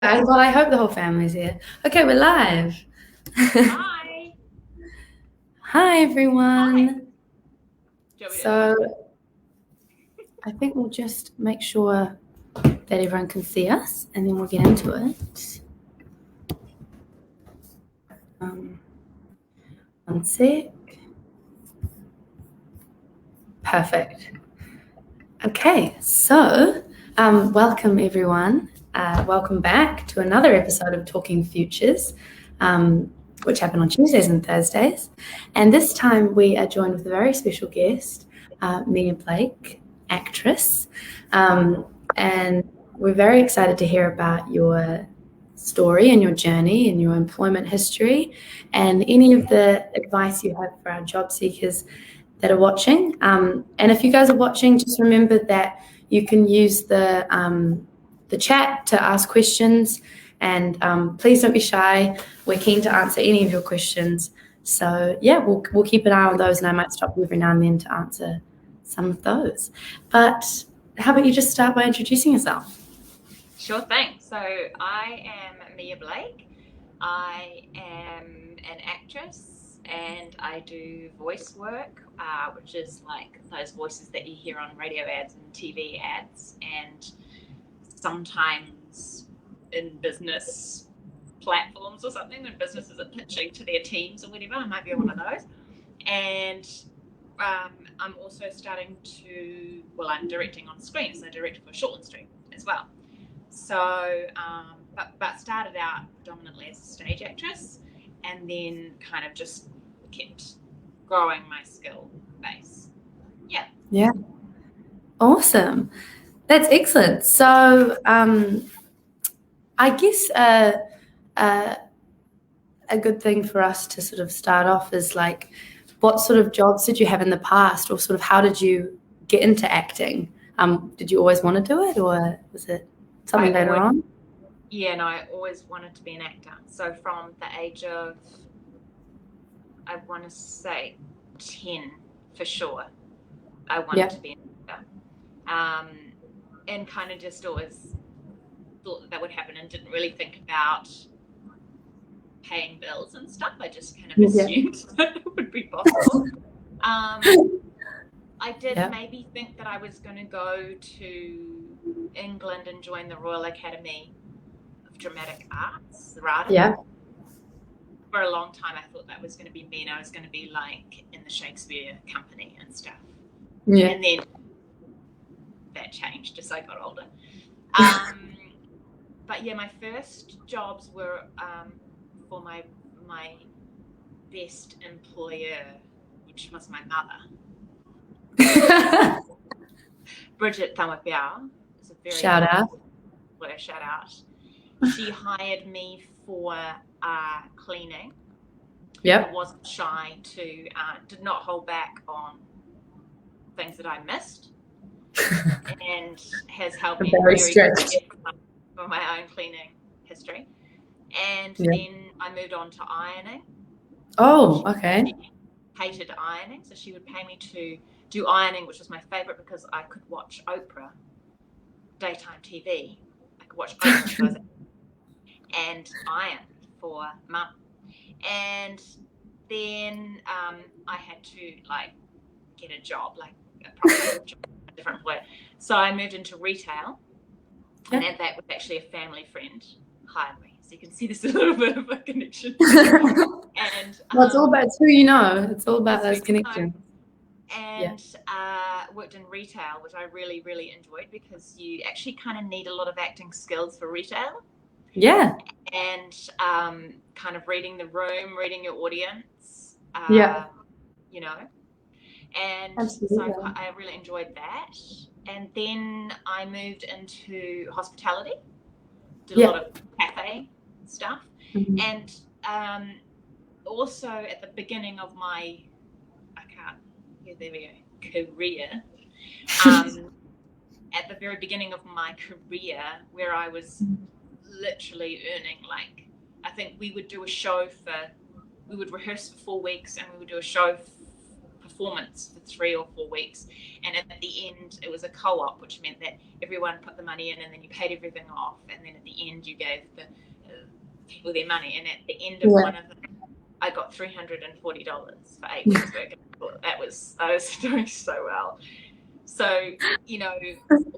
Well, I hope the whole family's here. Okay, we're live. Hi. Hi, everyone. Shall we do So I think we'll just make sure that everyone can see us, and then we'll get into it. One sec. Perfect. Okay, so welcome, everyone. Welcome back to another episode of Talking Futures, which happen on Tuesdays and Thursdays. And this time we are joined with a very special guest, Mia Blake, actress. And we're very excited to hear about your story and your journey and your employment history and any of the advice you have for our job seekers that are watching. And if you guys are watching, just remember that you can use the chat to ask questions. And please don't be shy. We're keen to answer any of your questions. So yeah, we'll keep an eye on those, and I might stop you every now and then to answer some of those. But how about you just start by introducing yourself? Sure thing. So I am Mia Blake. I am an actress and I do voice work, which is like those voices that you hear on radio ads and TV ads, and sometimes in business platforms or something when businesses are pitching to their teams or whatever. I might be one of those. And I'm also I'm directing on screen, so I direct for Shortland Street as well. So, but started out predominantly as a stage actress, and then kind of just kept growing my skill base. Yeah. Awesome. That's excellent. So I guess a good thing for us to sort of start off is like, what sort of jobs did you have in the past, or sort of how did you get into acting? Did you always want to do it, or was it something later on? Yeah, no, I always wanted to be an actor. So from the age of, I want to say 10 for sure, I wanted to be an actor. And kind of just always thought that would happen and didn't really think about paying bills and stuff. I just kind of assumed that it would be possible. I did maybe think that I was going to go to England and join the Royal Academy of Dramatic Arts, the RADA. Yeah. For a long time, I thought that was going to be me, and I was going to be like in the Shakespeare company and stuff. Yeah. And then that changed as I got older. But yeah, my first jobs were for my best employer, which was my mother. Bridget Thamapiao is a very shout out. She hired me for cleaning. Yep. I wasn't shy to did not hold back on things that I missed, and has helped me very strict for my own cleaning history. And then I moved on to ironing. Oh, okay. She hated ironing, so she would pay me to do ironing, which was my favorite because I could watch Oprah, daytime TV. I could watch Oprah and iron for Mum. And then I had to like get a job, like a proper job, a different way. So I moved into retail, and that was actually a family friend hired me. So you can see there's a little bit of a connection. And well, it's all about who you know. It's all about those connections. And worked in retail, which I really, really enjoyed because you actually kind of need a lot of acting skills for retail. Yeah. And kind of reading the room, reading your audience. You know. And absolutely. So I really enjoyed that. And then I moved into hospitality, did a lot of cafe stuff. Mm-hmm. And also at the beginning of my, career, at the very beginning of my career, where I was literally earning, like, I think we would do a show we would rehearse for 4 weeks and we would do a show performance for 3 or 4 weeks, and at the end it was a co-op, which meant that everyone put the money in and then you paid everything off, and then at the end you gave the people their money, and at the end of one of them I got $340 for 8 weeks work. I was doing so well. So, you know,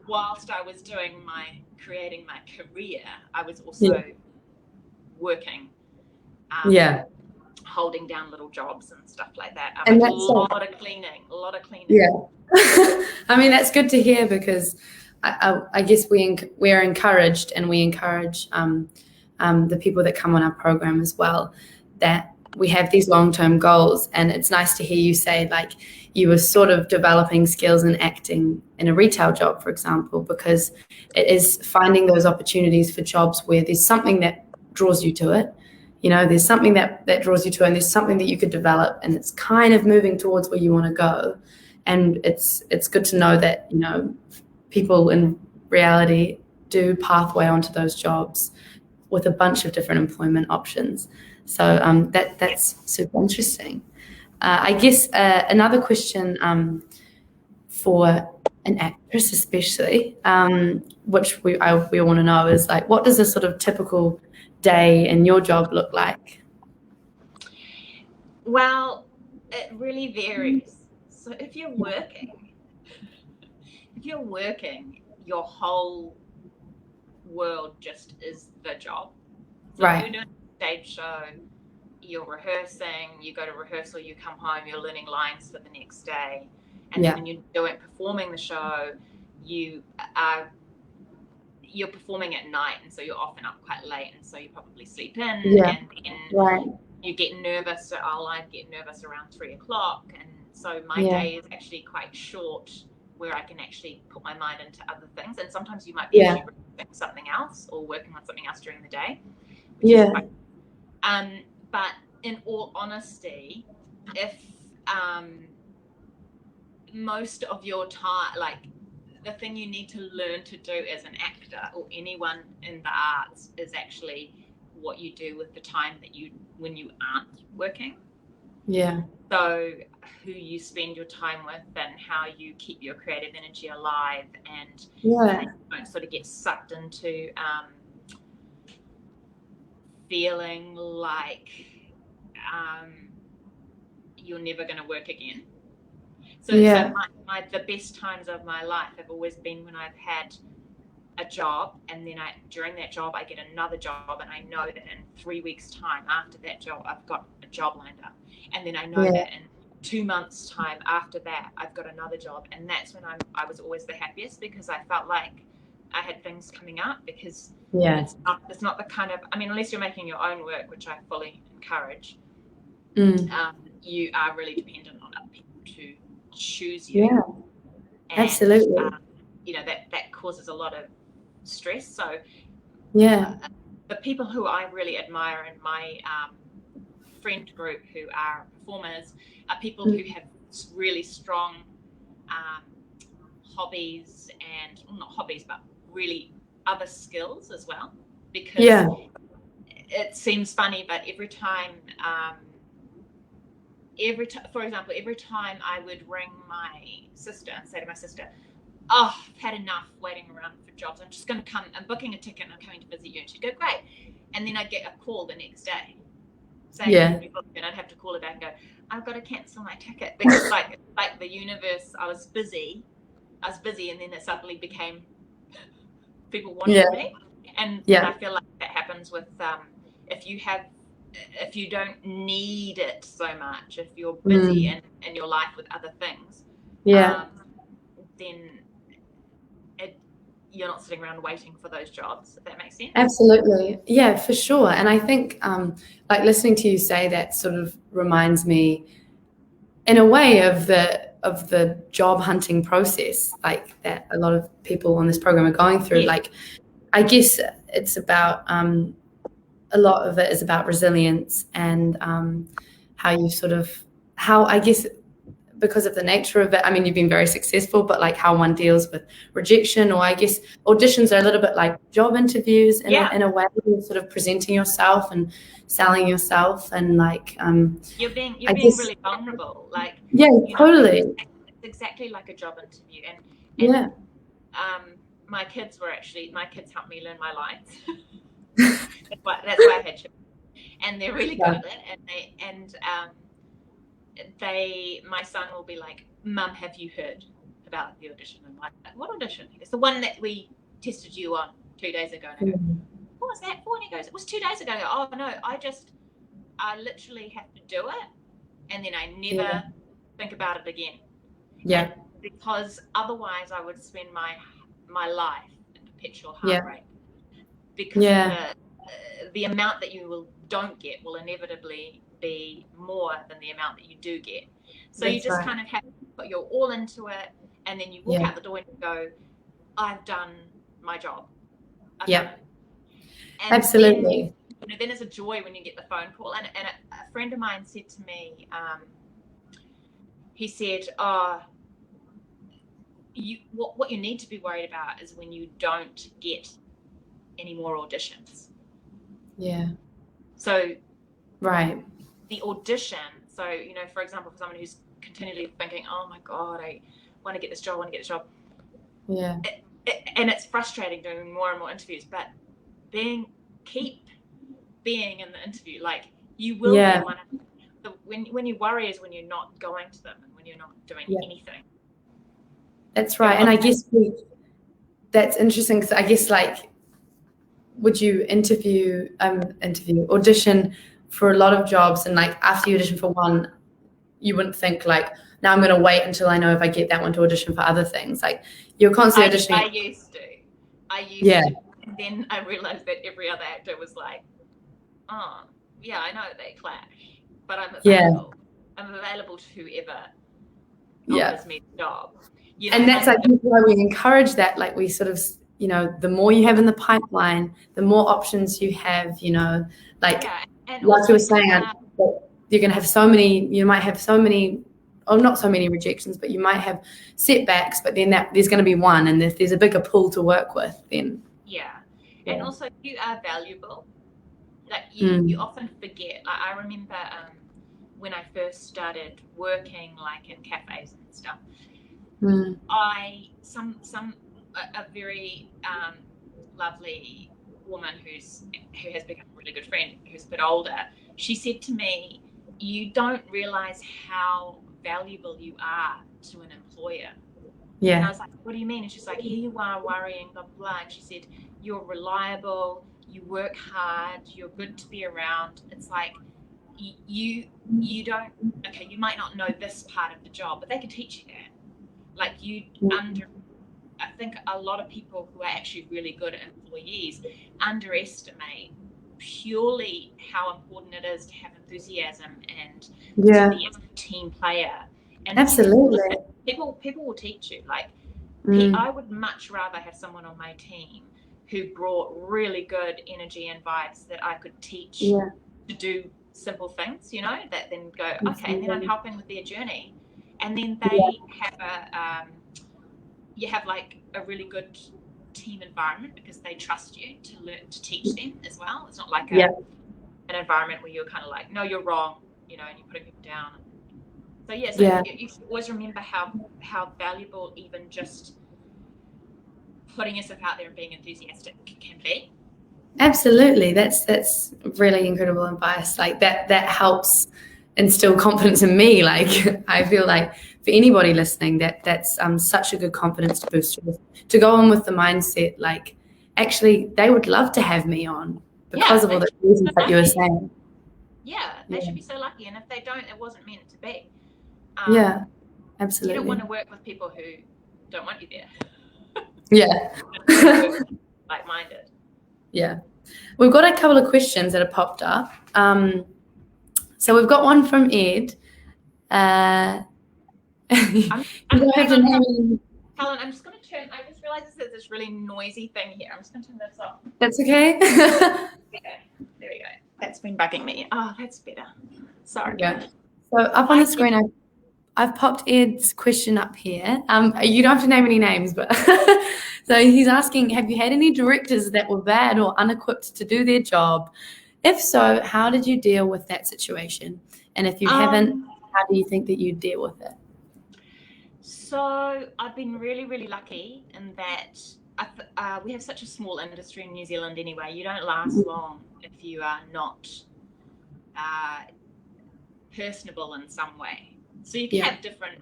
whilst I was creating my career, I was also working, holding down little jobs and stuff like that. And that's a lot of cleaning. Yeah. I mean, that's good to hear, because I guess we're encouraged, and we encourage the people that come on our program as well, that we have these long-term goals. And it's nice to hear you say, like, you were sort of developing skills in acting in a retail job, for example, because it is finding those opportunities for jobs where there's something that draws you to it. You know, there's something that draws you to it, and there's something that you could develop, and it's kind of moving towards where you want to go. And it's good to know that, you know, people in reality do pathway onto those jobs with a bunch of different employment options. So that's super interesting. I guess another question for an actress especially, which we want to know, is like, what does a sort of typical day in your job look like? Well, it really varies. So if you're working, your whole world just is the job. So right. You're doing a stage show, you're rehearsing, you go to rehearsal, you come home, you're learning lines for the next day. And then when you're performing the show, you're performing at night, and so you're often up quite late, and so you probably sleep in, and then you get nervous. I get nervous around 3 o'clock, and so my day is actually quite short, where I can actually put my mind into other things. And sometimes you might be actually doing something else or working on something else during the day. But in all honesty, if most of your time, like, the thing you need to learn to do as an actor or anyone in the arts is actually what you do with the time when you aren't working. Yeah. So who you spend your time with, and how you keep your creative energy alive, and you don't sort of get sucked into feeling like you're never going to work again. So the best times of my life have always been when I've had a job, and then during that job I get another job, and I know that in 3 weeks' time after that job I've got a job lined up, and then I know that in 2 months' time after that I've got another job, and that's when I was always the happiest, because I felt like I had things coming up, because it's not the kind of, I mean, unless you're making your own work, which I fully encourage, you are really dependent on other people to choose you. And, absolutely. You know, that causes a lot of stress. So the people who I really admire in my friend group who are performers are people who have really strong hobbies, and not hobbies, but really other skills as well, because it seems funny, but every time for example, every time I would ring my sister and say to my sister, oh, I've had enough waiting around for jobs, I'm just going to come, I'm booking a ticket and I'm coming to visit you, and she'd go, great. And then I'd get a call the next day saying, and I'd have to call her back and go, I've got to cancel my ticket, because like the universe, I was busy, and then it suddenly became people wanted me. And I feel like that happens with if you don't need it so much, if you're busy in your life with other things, then you're not sitting around waiting for those jobs, if that makes sense. Absolutely. Yeah, for sure. And I think like listening to you say that sort of reminds me in a way of the job hunting process, like that a lot of people on this program are going through. Like, I guess it's about a lot of it is about resilience, and how I guess because of the nature of it, I mean, you've been very successful, but like how one deals with rejection, or I guess auditions are a little bit like job interviews in a way, sort of presenting yourself and selling yourself, and like you're being really vulnerable, like totally. It's exactly like a job interview, and my kids helped me learn my lines. that's why I had children, and they're really good at it, my son will be like, "Mum, have you heard about the audition?" I'm like, "What audition?" It's the one that we tested you on 2 days ago. And I go, "What was that for?" And he goes, "It was 2 days ago." I go, "Oh no, I literally have to do it, and then I never think about it again." Yeah. And because otherwise I would spend my life in perpetual heartbreak. Because the amount that you don't get will inevitably be more than the amount that you do get. So you just kind of have to put your all into it, and then you walk out the door and you go, "I've done my job." Absolutely. Then it's a joy when you get the phone call. And a friend of mine said to me, he said, what you need to be worried about is when you don't get any more auditions. So the audition, so for example, for someone who's continually thinking, "Oh my God, I want to get this job, and it's frustrating doing more and more interviews, but keep being in the interview. Like, you will get one. When you worry is when you're not going to them and when you're not doing anything. That's right. And I guess that's interesting, because I guess, like, would you audition for a lot of jobs, and like after you audition for one, you wouldn't think like, now I'm going to wait until I know if I get that one to audition for other things. Like, you're constantly auditioning. I used to. And then I realized that every other actor was like, "Oh, yeah, I know they clash, but I'm available. I'm available to whoever offers me the job." And that's like why we encourage that. Like, we sort of, the more you have in the pipeline, the more options you have, like you were saying, you're going to have you might have so many, or not so many rejections, but you might have setbacks, but then there's going to be one, and if there's a bigger pool to work with, then. And also you are valuable. Like, you often forget. Like, I remember when I first started working, like in cafes and stuff, a very lovely woman who has become a really good friend, who's a bit older, she said to me, "You don't realize how valuable you are to an employer." And I was like, "What do you mean?" And she's like, "Here you are worrying, blah, blah, blah." And she said, "You're reliable, you work hard, you're good to be around. It's like, you don't, okay, you might not know this part of the job, but they can teach you that." Like, I think a lot of people who are actually really good employees underestimate purely how important it is to have enthusiasm and to be a team player. And absolutely, people will teach you. Like, I would much rather have someone on my team who brought really good energy and vibes that I could teach to do simple things, that then go, okay, and then I'm helping with their journey. And then they have you have like a really good team environment because they trust you to learn, to teach them as well. It's not like an environment where you're kind of like, "No, you're wrong," and you're putting people down. So you always remember how valuable even just putting yourself out there and being enthusiastic can be. Absolutely, that's really incredible advice. Like, that helps instill confidence in me. Like, I feel like for anybody listening, that's such a good confidence booster, to go on with the mindset, like, actually they would love to have me on because of all the reasons that you were saying. They should be so lucky, and if they don't, it wasn't meant to be. Absolutely. You don't want to work with people who don't want you there. Like-minded. We've got a couple of questions that have popped up. So we've got one from Ed. Helen, I'm just going to turn. I just realized there's this really noisy thing here. I'm just going to turn this off. That's okay. There we go. That's been bugging me. Oh, that's better. Sorry. So up on the screen, I've popped Ed's question up here. You don't have to name any names, but so he's asking, have you had any directors that were bad or unequipped to do their job? If so, how did you deal with that situation? And if you haven't, how do you think that you deal with it? So I've been really, really lucky in that we have such a small industry in New Zealand anyway. You don't last long if you are not personable in some way. So you can have different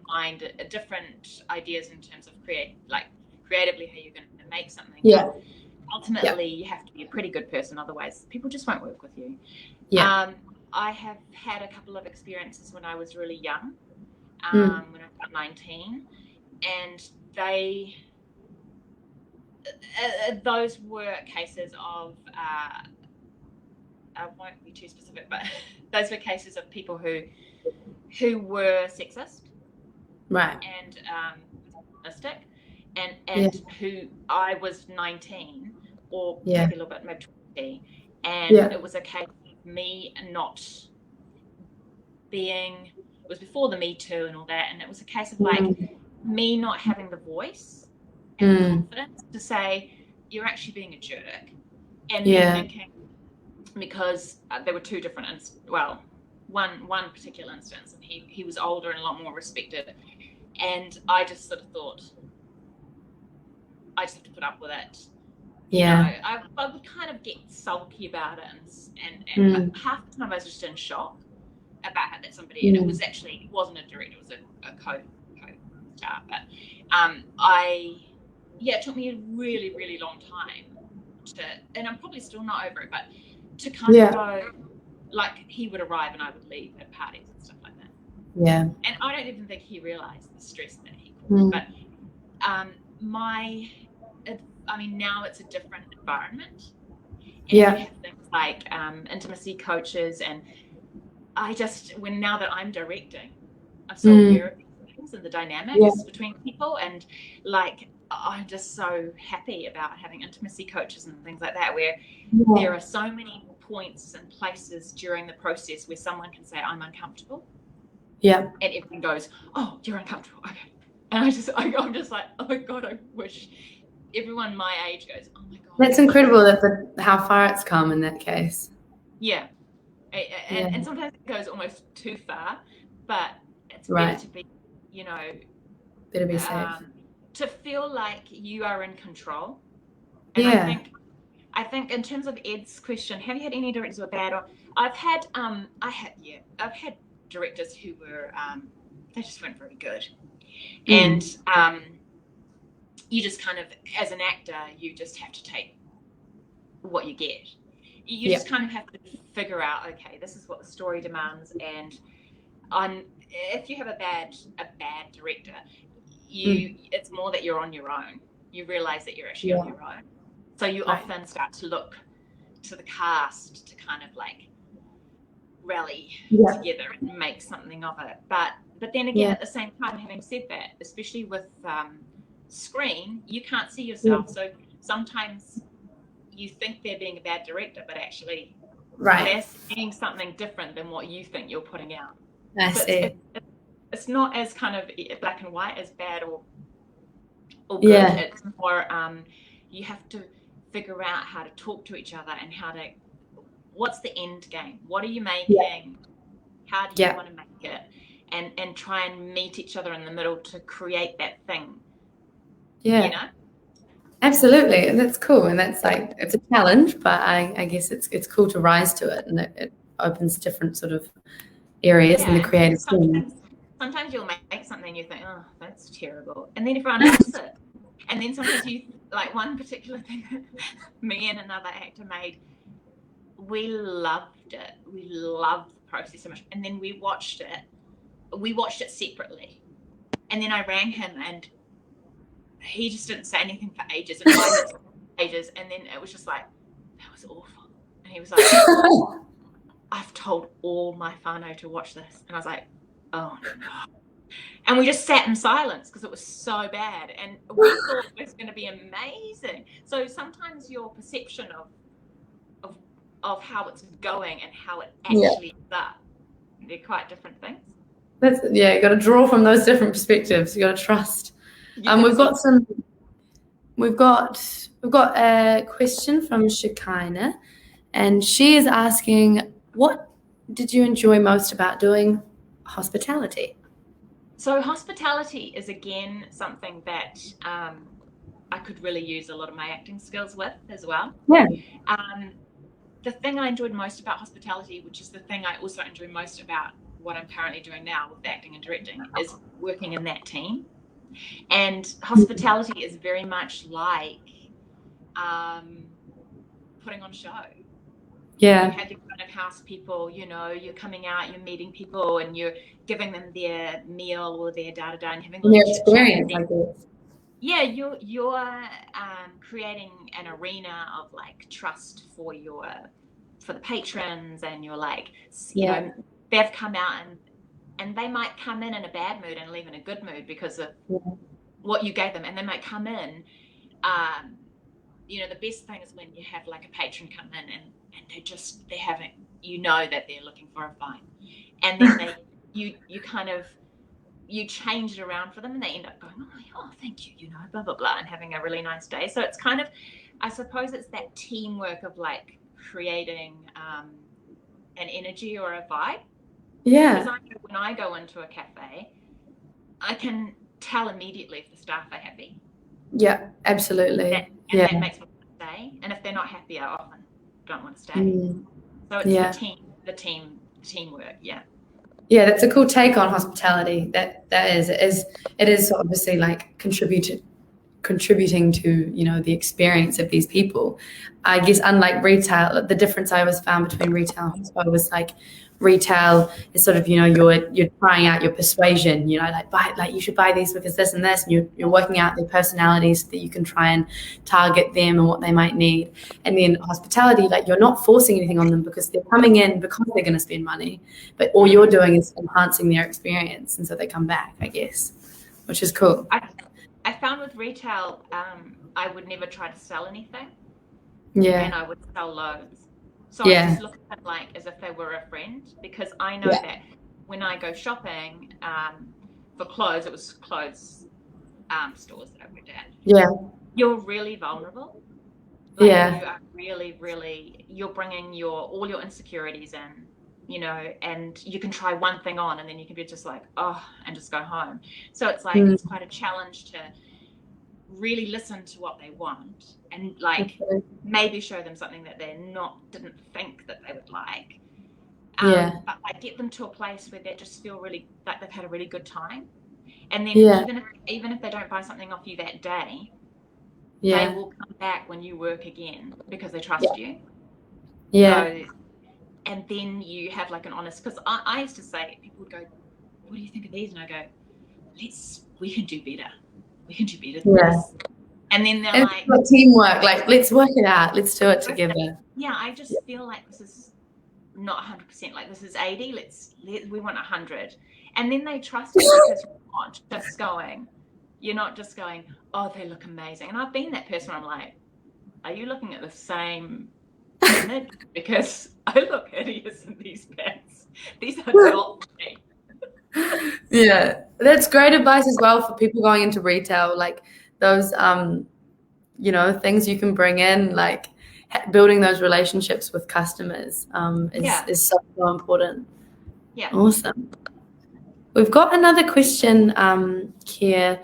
ideas in terms of creatively how you're going to make something. Yeah. Ultimately, you have to be a pretty good person, otherwise people just won't work with you. Yeah. I have had a couple of experiences when I was really young, when I was about 19, and those were cases of I won't be too specific, but those were cases of people who were sexist, right, and misogynistic, and who I was 19 or maybe a little bit mid 20, and it was a case of me not being. It was before the Me Too and all that, and it was a case of like me not having the voice and confidence to say you're actually being a jerk, and then thinking, because there were two different one particular instance, and he was older and a lot more respected, and I just sort of thought I just have to put up with it. You know, I would kind of get sulky about it, and half the time I was just in shock about that somebody, and it wasn't a director, it was a co-star, but it took me a really, really long time and I'm probably still not over it, but to kind of go, like, he would arrive and I would leave at parties and stuff like that. Yeah. And I don't even think he realized the stress that he caused. But now it's a different environment. And you have things like intimacy coaches, and now that I'm directing, I'm so aware of these things and the dynamics between people, and like I'm just so happy about having intimacy coaches and things like that, where there are so many points and places during the process where someone can say, I'm uncomfortable. Yeah. And everyone goes, oh, you're uncomfortable. Okay. And I'm just like, oh my God, I wish everyone my age goes, oh my God. That's incredible how far it's come in that case. Yeah. And sometimes it goes almost too far, but it's better to be, better be safe. To feel like you are in control. And I think in terms of Ed's question, have you had any directors who were bad? Or I've had directors who were they just weren't very good. And you just kind of, as an actor, you just have to take what you get. You just kind of have to figure out, okay, this is what the story demands, and if you have a bad director, it's more that you're on your own. You realize that you're actually on your own. So you often start to look to the cast to kind of like rally together and make something of it. But then again, at the same time, having said that, especially with screen, you can't see yourself. So sometimes you think they're being a bad director, but actually they're seeing something different than what you think you're putting out. I see. It's not as kind of black and white as bad or good. It's more you have to figure out how to talk to each other and what's the end game? What are you making? How do you want to make it? And try and meet each other in the middle to create that thing. Yeah. Absolutely. And that's cool. And that's like, it's a challenge, but I guess it's cool to rise to it, and it opens different sort of areas in the creative scene. Sometimes you'll make something you think, oh, that's terrible. And then everyone loves it. And then sometimes like one particular thing that me and another actor made, we loved it. We loved the process so much. And then we watched it separately. And then I rang him, and he just didn't say anything for ages. And I didn't for ages. And then it was just like, that was awful. And he was like, I've told all my whānau to watch this. And I was like, oh no. And we just sat in silence because it was so bad. And we thought it was going to be amazing. So sometimes your perception of how it's going and how it actually ends up, they're quite different things. You got to draw from those different perspectives. You got to trust. We've got a question from Shekinah, and she is asking, what did you enjoy most about doing hospitality? So hospitality is, again, something that I could really use a lot of my acting skills with as well. Yeah. The thing I enjoyed most about hospitality, which is the thing I also enjoy most about what I'm currently doing now with acting and directing, is working in that team. And hospitality is very much like putting on a show. Yeah. You have your front of house people, you're coming out, you're meeting people, and you're giving them their meal or their da-da-da and having their experience, I guess. Yeah, you're creating an arena of like trust for the patrons, and you're like, they've come out and they might come in a bad mood and leave in a good mood because of what you gave them, and they might come in. The best thing is when you have like a patron come in and they haven't, that they're looking for a fight, and then you change it around for them, and they end up going, oh, thank you, blah, blah, blah, and having a really nice day. So it's kind of, I suppose it's that teamwork of like creating an energy or a vibe. Yeah. Because when I go into a cafe, I can tell immediately if the staff are happy. Yeah, absolutely. That makes me want to stay. And if they're not happy, I often don't want to stay. So it's the teamwork. Yeah. Yeah, that's a cool take on hospitality. That is it is obviously like contributing to the experience of these people. I guess unlike retail, the difference I always found between retail and hospo was like retail is sort of you're trying out your persuasion, like you should buy these because this and this, and you're working out their personalities so that you can try and target them and what they might need. And then hospitality, like you're not forcing anything on them because they're coming in because they're going to spend money, but all you're doing is enhancing their experience, and so they come back, I guess, which is cool. I found with retail, I would never try to sell anything. Yeah. And I would sell loads. So I just look at them like as if they were a friend, because I know that when I go shopping for clothes, it was clothes stores that I went at. Yeah. You're really vulnerable. You are really, really, you're bringing all your insecurities in, and you can try one thing on and then you can be just like, and just go home. So it's like, it's quite a challenge to really listen to what they want and like maybe show them something that they didn't think that they would like. But like get them to a place where they just feel really like they've had a really good time. And then even if they don't buy something off you that day, they will come back when you work again because they trust you. So, and then you have like an honest, because I used to say, people would go, what do you think of these? And I go, we can do better. We can do better than this. And then they're like teamwork, like let's work it out. Let's do it together. Yeah, I just feel like this is not 100%. Like this is 80. We want 100. And then they trust you because you're not just going, oh, they look amazing. And I've been that person where I'm like, are you looking at the same image? Because I look hideous in these pants. These are not me. Yeah, that's great advice as well for people going into retail, like those things you can bring in, like building those relationships with customers is so important. Yeah, awesome. We've got another question here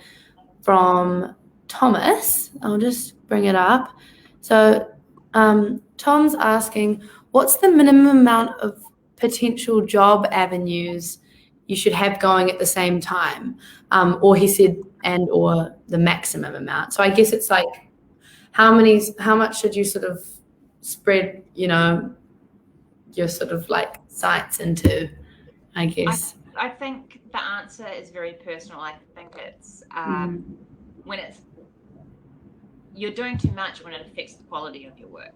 from Thomas. I'll just bring it up. So Tom's asking, what's the minimum amount of potential job avenues you should have going at the same time? Or he said, or the maximum amount. So I guess it's like, how much should you sort of spread, your sort of like sights into, I guess? I think the answer is very personal. I think it's when you're doing too much when it affects the quality of your work.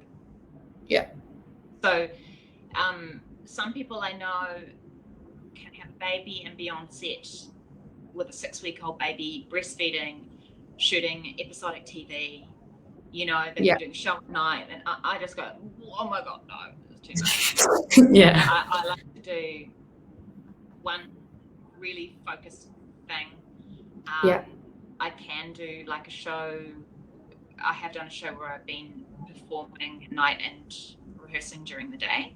Yeah. So some people I know can have a baby and be on set with a 6-week-old baby, breastfeeding, shooting episodic TV, they're doing show at night, and I just go, oh my God, no, it's too much. Yeah. I like to do 1 really focused thing. Yeah. I can do like a show. I have done a show where I've been performing at night and rehearsing during the day.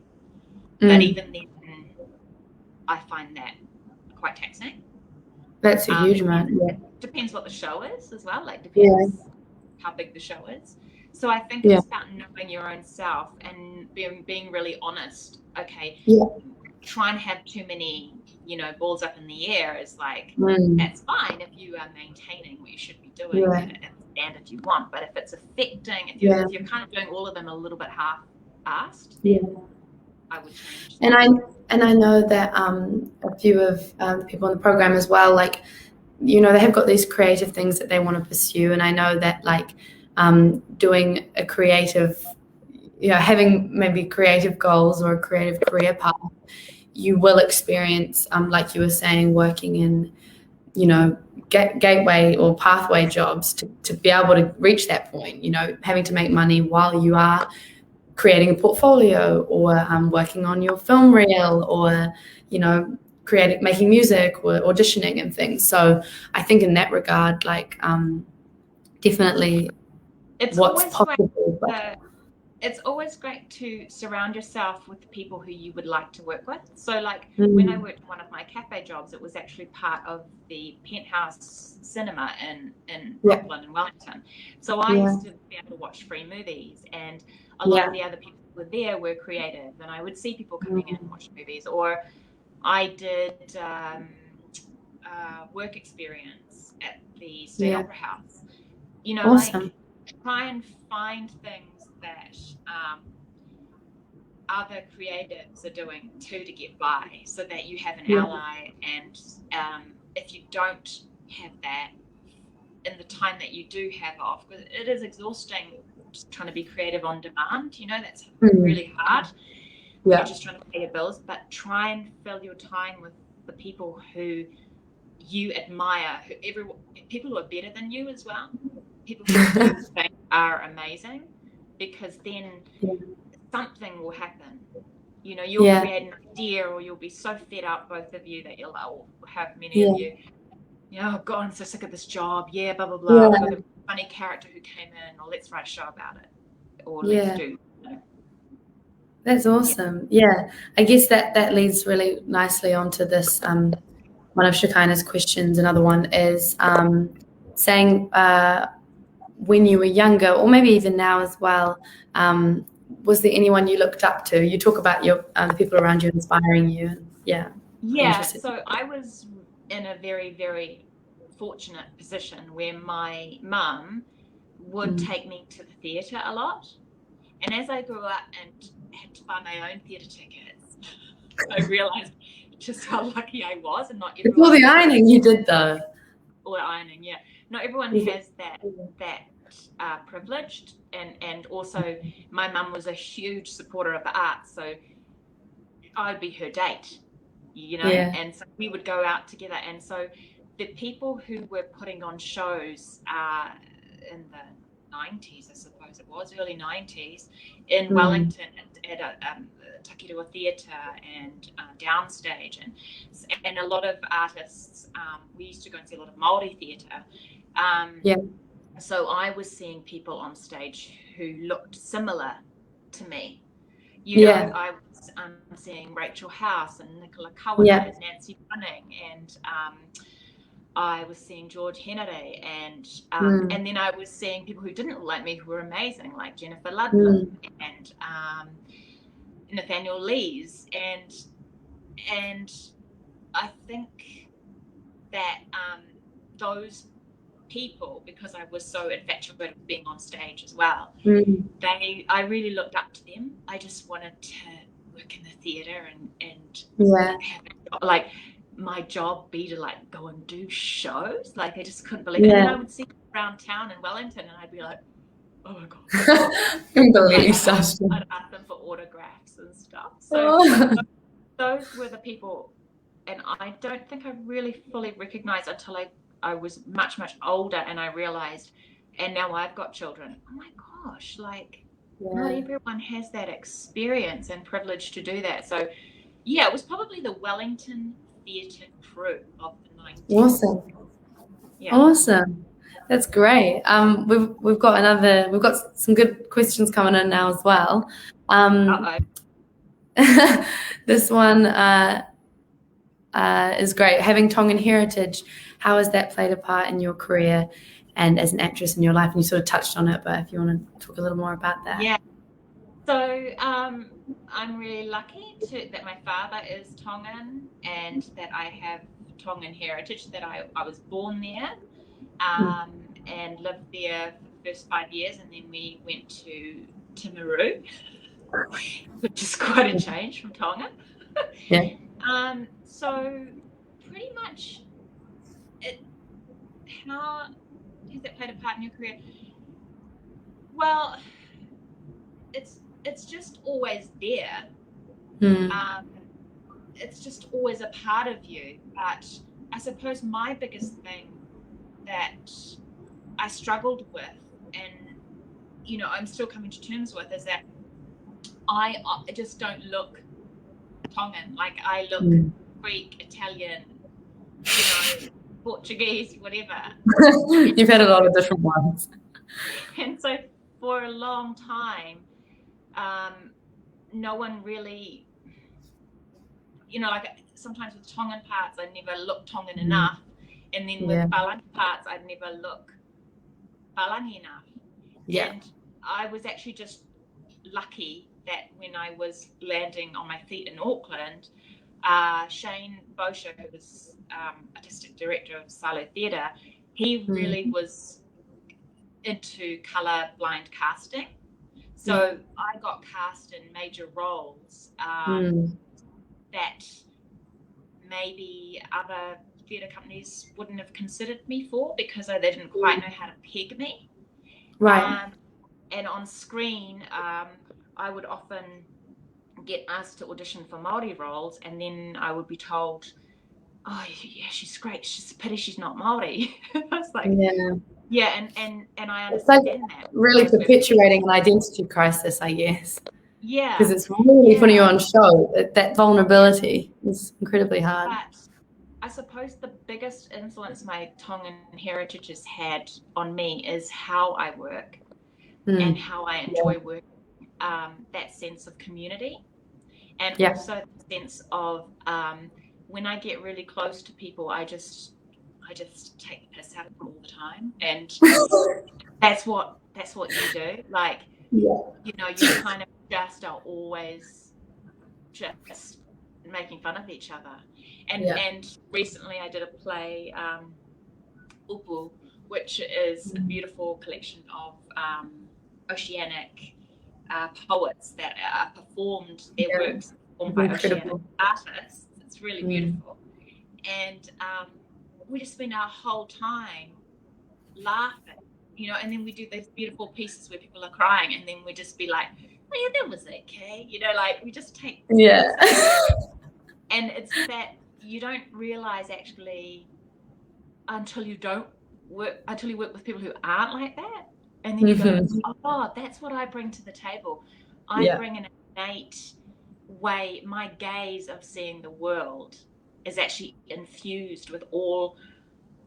But even then, I find that quite taxing. That's a huge amount. Yeah. Depends what the show is as well. Like depends how big the show is. So I think it's about knowing your own self and being really honest. Okay. Yeah. Try and have too many, balls up in the air is like, that's fine if you are maintaining what you should be doing at the standard you want. But if it's affecting, if you're kind of doing all of them a little bit half-assed, I would change. And I know that a few of people in the program as well, like, they have got these creative things that they want to pursue. And I know that like doing a creative, having maybe creative goals or a creative career path, you will experience, like you were saying, working in, gateway or pathway jobs to be able to reach that point, having to make money while you are creating a portfolio or working on your film reel or, making music or auditioning and things. So I think in that regard, like definitely it's what's possible. It's always great to surround yourself with the people who you would like to work with. So like when I worked one of my cafe jobs, it was actually part of the Penthouse cinema in Brooklyn and Wellington. So I used to be able to watch free movies, and a lot of the other people who were there were creative, and I would see people coming in and watch movies. Or I did work experience at the State Opera House. Awesome. Like try and find things that other creatives are doing too to get by, so that you have an ally. And if you don't have that in the time that you do have off, because it is exhausting just trying to be creative on demand, that's really hard. You're just trying to pay your bills, but try and fill your time with the people who you admire, people who are better than you as well, people who you think are amazing. Because then something will happen. You'll create an idea, or you'll be so fed up, both of you, that you'll have many of you, oh God, I'm so sick of this job. Blah, blah, blah. We've got a funny character who came in, or let's write a show about it. Or let's do. That's awesome. Yeah. I guess that leads really nicely onto this. One of Shekinah's questions, another one is saying, when you were younger, or maybe even now as well, was there anyone you looked up to? You talk about your the people around you inspiring you. Yeah. So I was in a very, very fortunate position where my mum would take me to the theatre a lot. And as I grew up and had to buy my own theatre tickets, I realised just how lucky I was, and not everyone. It's all the ironing you did, though. All the ironing, not everyone has that privileged, and also my mum was a huge supporter of the arts, so I'd be her date, and so we would go out together. And so the people who were putting on shows in the 90s, I suppose it was, early 90s, in Wellington at a Takirewa Theatre and Downstage, and a lot of artists, we used to go and see a lot of Māori theatre. So I was seeing people on stage who looked similar to me. I was seeing Rachel House and Nicola Kawana and Nancy Bunning, and I was seeing George Henare, and then I was seeing people who didn't look like me, who were amazing, like Jennifer Ludlam and Nathaniel Lees, and I think that those people, because I was so infatuated with being on stage as well, I really looked up to them. I just wanted to work in the theatre and have, like, my job be to like go and do shows. Like, I just couldn't believe it. And then I would see them around town in Wellington, and I'd be like, oh my God. I'd ask them for autographs and stuff. So those were the people, and I don't think I really fully recognized until I was much, much older, and I realized, and now I've got children, oh my gosh, like not everyone has that experience and privilege to do that. So it was probably the Wellington theatre crew of the 90s. Awesome. Yeah. Awesome. That's great. We've got some good questions coming in now as well. This one is great. Having Tongan heritage, how has that played a part in your career and as an actress in your life? And you sort of touched on it, but if you want to talk a little more about that. Yeah. So I'm really lucky that my father is Tongan and that I have Tongan heritage, that I was born there and lived there for the first 5 years, and then we went to Timaru, which is quite a change from Tonga. Yeah. So pretty much, how has that played a part in your career? Well, it's just always there. It's just always a part of you. But I suppose my biggest thing that I struggled with, and I'm still coming to terms with, is that I just don't look Tongan. Like, I look Greek, Italian, Portuguese, whatever. You've had a lot of different ones. And so for a long time, no one really, like sometimes with Tongan parts, I never look Tongan enough. And then with Balangi parts, I'd never look Balangi enough. Yeah. And I was actually just lucky that when I was landing on my feet in Auckland, Shane Bosher, who was artistic director of Salo Theatre, he really was into colour blind casting. So I got cast in major roles that maybe other theatre companies wouldn't have considered me for, because they didn't quite know how to peg me. Right. And on screen, I would often get asked to audition for Māori roles, and then I would be told, "Oh, yeah, she's great. It's just a pity she's not Māori." I was like, yeah, and I understand that. Really perpetuating an identity crisis, I guess. Yeah. Because it's really putting you on show. That vulnerability is incredibly hard. But I suppose the biggest influence my Tongan heritage has had on me is how I work and how I enjoy working. That sense of community, and also the sense of when I get really close to people, I just take the piss out of them all the time, and that's what you do. Like, you kind of just are always just making fun of each other. And recently I did a play, Upu, which is a beautiful collection of oceanic poets that performed their works performed by oceanic artists. It's really beautiful. And we just spend our whole time laughing, and then we do these beautiful pieces where people are crying, and then we just be like, "Oh yeah, that was okay," like we just take and it's that you don't realize actually until you work with people who aren't like that, and then you go, "Oh, that's what I bring to the table. I bring an innate way. My gaze of seeing the world is actually infused with all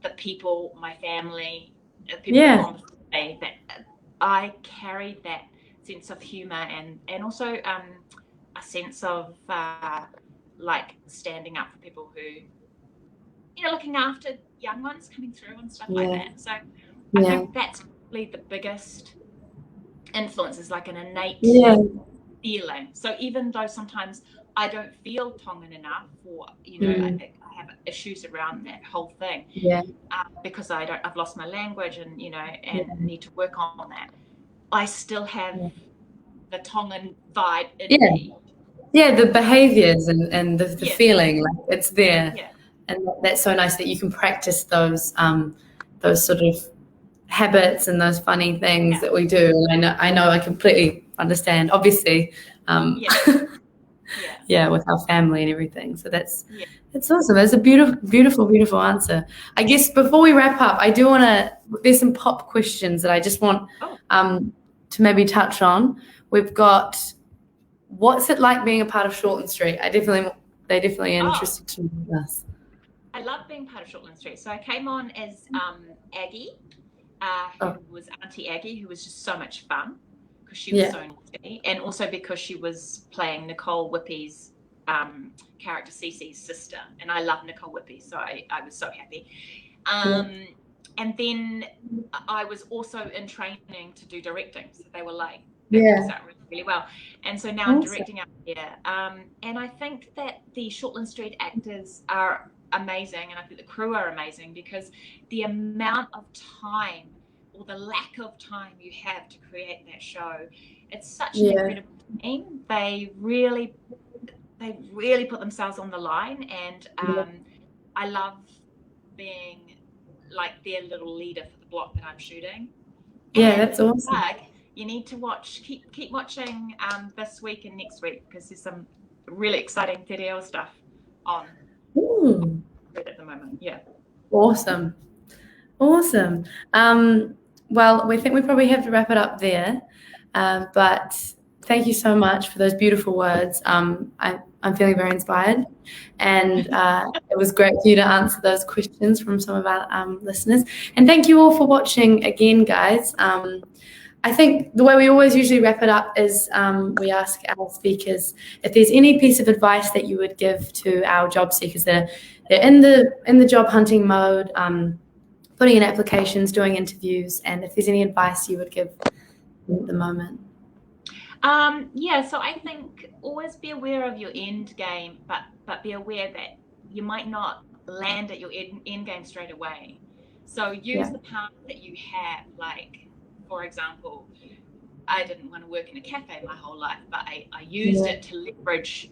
the people, my family, the people on the way, that I carry that sense of humor and also a sense of like standing up for people who, looking after young ones coming through and stuff like that. So I think that's probably the biggest influence, is like an innate feeling. So even though sometimes I don't feel Tongan enough, or I have issues around that whole thing, because I've lost my language and and need to work on that, I still have the Tongan vibe in me. Yeah, the behaviours and the feeling, like it's there. And that's so nice that you can practice those sort of habits and those funny things that we do. And I know I completely understand, obviously, with our family and everything. So that's awesome. That's a beautiful, beautiful, beautiful answer. I guess before we wrap up, I do want to, there's some pop questions that I just want to maybe touch on. We've got, what's it like being a part of Shortland Street? They definitely are interested to know us. love being part of Shortland Street. So I came on as Aggie, who was Auntie Aggie, who was just so much fun because she was so naughty, and also because she was playing Nicole Whippy's character Cece's sister, and I love Nicole Whippy, so I was so happy. And then I was also in training to do directing, so they were like, that works out really, really well. And so now I'm directing out here. And I think that the Shortland Street actors are amazing, and I think the crew are amazing, because the amount of time, or the lack of time you have to create that show, it's such an incredible team. They really put themselves on the line, and I love being like their little leader for the block that I'm shooting. And that's awesome. You need to keep watching this week and next week, because there's some really exciting video stuff on at the moment. Awesome. Well, we think we probably have to wrap it up there, but thank you so much for those beautiful words. I'm feeling very inspired, and it was great for you to answer those questions from some of our listeners. And thank you all for watching again, guys. I think the way we always usually wrap it up is we ask our speakers if there's any piece of advice that you would give to our job seekers that are in the job hunting mode, putting in applications, doing interviews, and if there's any advice you would give at the moment. So I think always be aware of your end game, but be aware that you might not land at your end game straight away. So use the path that you have. Like, for example, I didn't want to work in a cafe my whole life, but I used it to leverage,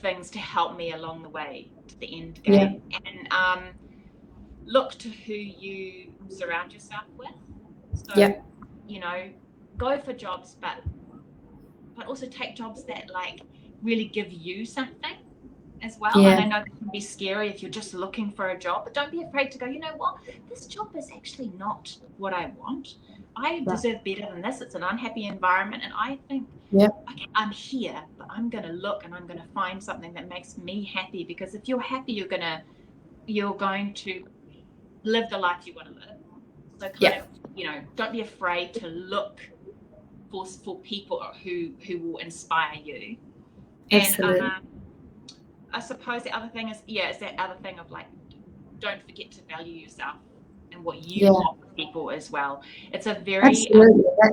things to help me along the way to the end game. And look to who you surround yourself with. So, go for jobs, but also take jobs that like really give you something as well. And I know that can be scary if you're just looking for a job, but don't be afraid to go, you know what, this job is actually not what I want. I deserve better than this. It's an unhappy environment, and I think okay, I'm here, but I'm going to look and I'm going to find something that makes me happy, because if you're happy, you're going to live the life you want to live. So kind of, don't be afraid to look for people who will inspire you. Absolutely. And I suppose the other thing is that other thing of like, don't forget to value yourself and what you want for people as well. It's a very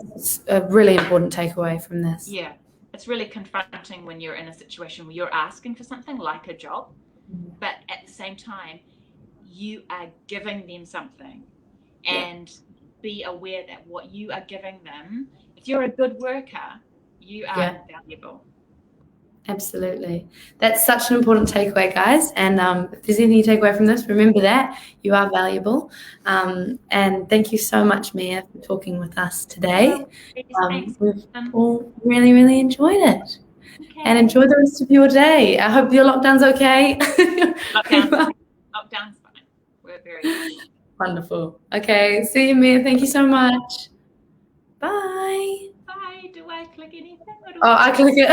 that's a really important takeaway from this. It's really confronting when you're in a situation where you're asking for something like a job, but at the same time you are giving them something, and be aware that what you are giving them, if you're a good worker, you are valuable. Absolutely. That's such an important takeaway, guys. And if there's anything you take away from this, remember that you are valuable. And thank you so much, Mia, for talking with us today. We've all really, really enjoyed it. And enjoy the rest of your day. I hope your lockdown's okay. Lockdown's fine. We're very good. Wonderful. Okay. See you, Mia. Thank you so much. Bye. Bye. Do I click anything? I click it.